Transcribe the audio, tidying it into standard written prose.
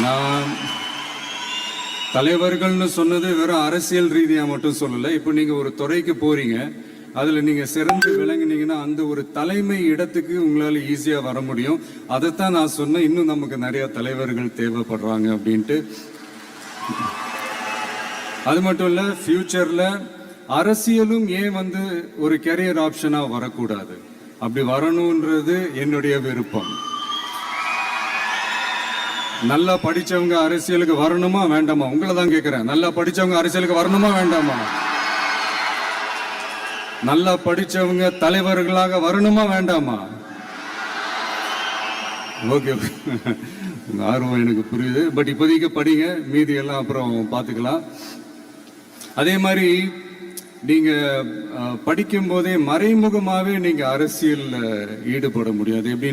நான் தலைவர்கள்னு சொன்னது வெறும் அரசியல் ரீதியாக மட்டும் சொல்லலை. இப்போ நீங்கள் ஒரு துறைக்கு போறீங்க, அதில் நீங்கள் சிறந்து விளங்குனீங்கன்னா அந்த ஒரு தலைமை இடத்துக்கு உங்களால் ஈஸியாக வர முடியும். அதைத்தான் நான் சொன்னேன், இன்னும் நமக்கு நிறைய தலைவர்கள் தேவைப்படுறாங்க அப்படின்ட்டு. அது மட்டும் இல்லை, ஃபியூச்சரில் அரசியலும் ஏன் ஒரு கெரியர் ஆப்ஷனாக வரக்கூடாது, அப்படி வரணுன்றது என்னுடைய விருப்பம். நல்லா படிச்சவங்க அரசியலுக்கு வரணுமா வேண்டாமா? உங்களை தான் கேட்கிறேன். நல்லா படிச்சவங்க அரசியலுக்கு வரணுமா வேண்டாமா? நல்லா படிச்சவங்க தலைவர்களாக வரணுமா வேண்டாமா? ஓகே, உங்க ஆர்வம் எனக்கு புரியுது. பட் இப்போதைக்கு படிங்க, மீதி எல்லாம் அப்புறம் பார்த்துக்கலாம். அதே மாதிரி நீங்க படிக்கும் போதே மறைமுகமாவே நீங்க அரசியல்ல ஈடுபட முடியாது. எப்படின்னா